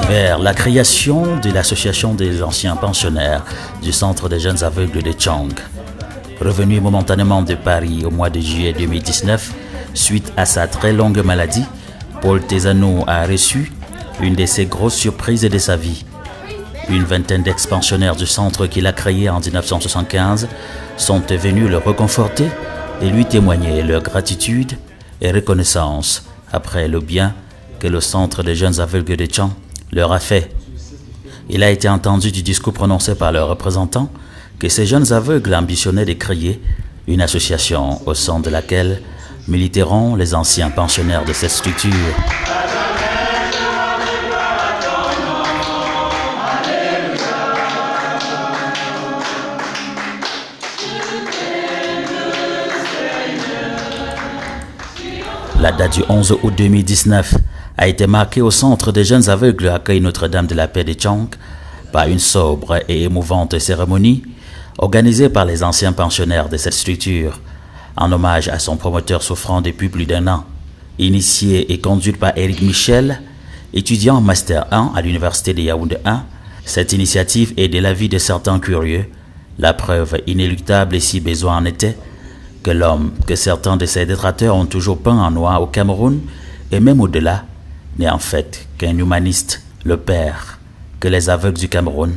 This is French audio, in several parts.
Vers la création de l'association des anciens pensionnaires du Centre des jeunes aveugles de Tchang. Revenu momentanément de Paris au mois de juillet 2019, suite à sa très longue maladie, Paul Tezano a reçu une de ses grosses surprises de sa vie. Une vingtaine d'ex-pensionnaires du centre qu'il a créé en 1975 sont venus le réconforter et lui témoigner leur gratitude et reconnaissance après le bien que le Centre des jeunes aveugles de Tchang leur a fait. Il a été entendu du discours prononcé par leurs représentants que ces jeunes aveugles ambitionnaient de créer une association au sein de laquelle militeront les anciens pensionnaires de cette structure. La date du 11 août 2019 a été marquée au Centre des jeunes aveugles accueil Notre-Dame de la Paix de Tchang par une sobre et émouvante cérémonie organisée par les anciens pensionnaires de cette structure en hommage à son promoteur souffrant depuis plus d'un an. Initiée et conduite par Éric Michel, étudiant en Master 1 à l'Université de Yaoundé 1, cette initiative est de l'avis de certains curieux, la preuve inéluctable et si besoin en était, que l'homme que certains de ses détracteurs ont toujours peint en noir au Cameroun et même au-delà n'est en fait qu'un humaniste, le père que les aveugles du Cameroun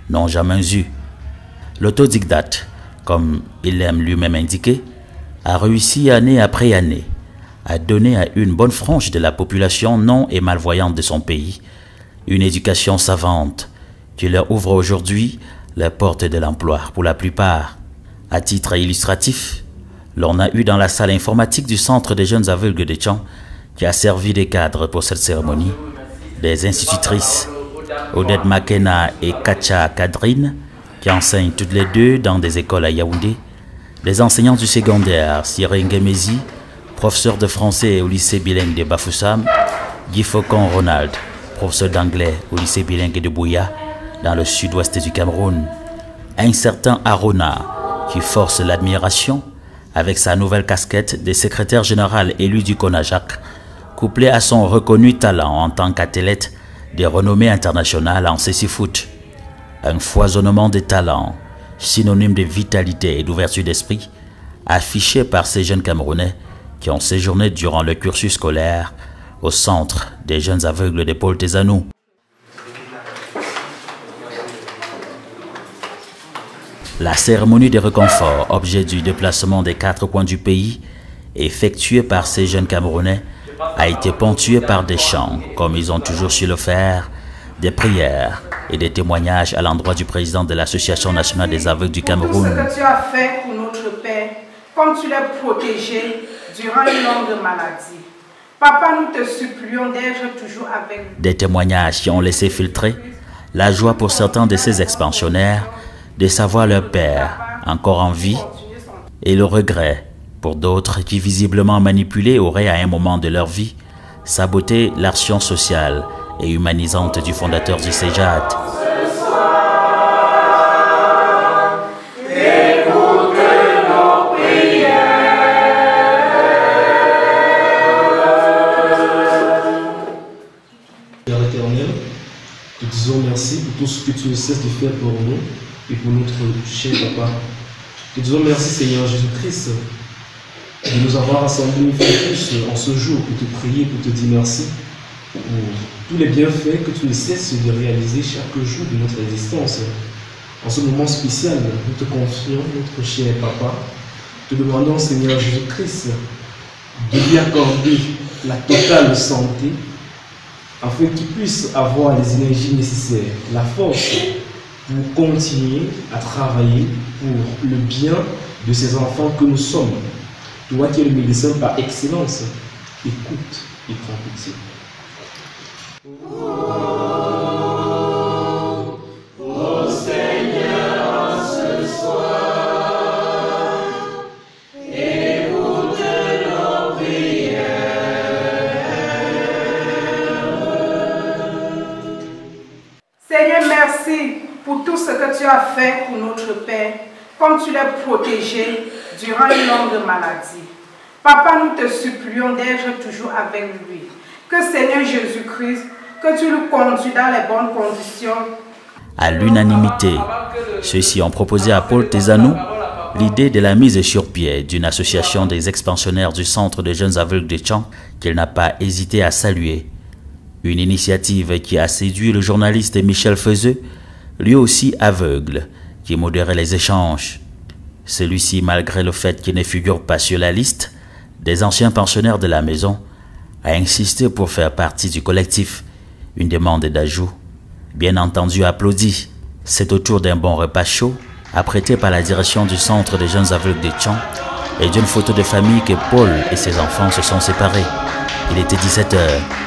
n'ont jamais eu. L'autodidacte, comme il aime lui-même indiquer, a réussi année après année à donner à une bonne frange de la population non et malvoyante de son pays une éducation savante qui leur ouvre aujourd'hui les portes de l'emploi pour la plupart. À titre illustratif, l'on a eu dans la salle informatique du Centre des jeunes aveugles de Tchang, qui a servi de cadre pour cette cérémonie, des institutrices, Odette Makena et Kacha Kadrine, qui enseignent toutes les deux dans des écoles à Yaoundé, des enseignants du secondaire, Cyril Ngemezi, professeur de français au lycée bilingue de Bafoussam, Guy Faucon Ronald, professeur d'anglais au lycée bilingue de Bouya, dans le sud-ouest du Cameroun, un certain Arona, qui force l'admiration, avec sa nouvelle casquette de secrétaire général élu du CONAJAC, couplé à son reconnu talent en tant qu'athlète de renommée internationale en cécifoot. Un foisonnement de talents, synonyme de vitalité et d'ouverture d'esprit, affiché par ces jeunes Camerounais qui ont séjourné durant le cursus scolaire au Centre des jeunes aveugles de Paul Tezano. La cérémonie de réconfort, objet du déplacement des 4 coins du pays, effectuée par ces jeunes Camerounais, a été ponctuée par des chants, comme ils ont toujours su le faire, des prières et des témoignages à l'endroit du président de l'Association nationale des aveugles du Cameroun. Tout ce que tu as fait pour notre Père, comme tu l'as protégé durant une longue maladie. Papa, nous te supplions d'être toujours avec nous. Des témoignages qui ont laissé filtrer la joie pour certains de ces expansionnaires de savoir leur père encore en vie et le regret pour d'autres qui visiblement manipulés auraient à un moment de leur vie saboté l'action sociale et humanisante du fondateur du CEJAD. Père éternel, te disons merci pour tout ce que tu ne cesses de faire pour nous et pour notre cher papa. Te disons merci Seigneur Jésus-Christ de nous avoir rassemblés une fois tous en ce jour pour te prier, pour te dire merci pour tous les bienfaits que tu ne cesses de réaliser chaque jour de notre existence. En ce moment spécial, nous te confions notre cher papa. Te demandons Seigneur Jésus-Christ de lui accorder la totale santé afin qu'il puisse avoir les énergies nécessaires, la force pour continuer à travailler pour le bien de ces enfants que nous sommes. Toi qui es le médecin par excellence, écoute et prends pitié. Oh Seigneur, ce soir, écoute nos prières. Seigneur, merci pour tout ce que tu as fait pour notre Père, comme tu l'as protégé durant une longue maladie. Papa, nous te supplions d'être toujours avec lui. Que Seigneur Jésus-Christ, que tu le conduis dans les bonnes conditions. À l'unanimité, ceux-ci ont proposé à Paul Tezano l'idée de la mise sur pied d'une association des expansionnaires du Centre de jeunes aveugles de Tchang qu'il n'a pas hésité à saluer. Une initiative qui a séduit le journaliste Michel Feuzeux, lui aussi aveugle, qui modérait les échanges. Celui-ci, malgré le fait qu'il ne figure pas sur la liste des anciens pensionnaires de la maison, a insisté pour faire partie du collectif, une demande d'ajout. Bien entendu applaudi. C'est au tour d'un bon repas chaud, apprêté par la direction du Centre des jeunes aveugles de Tchang, et d'une photo de famille que Paul et ses enfants se sont séparés. Il était 17 h.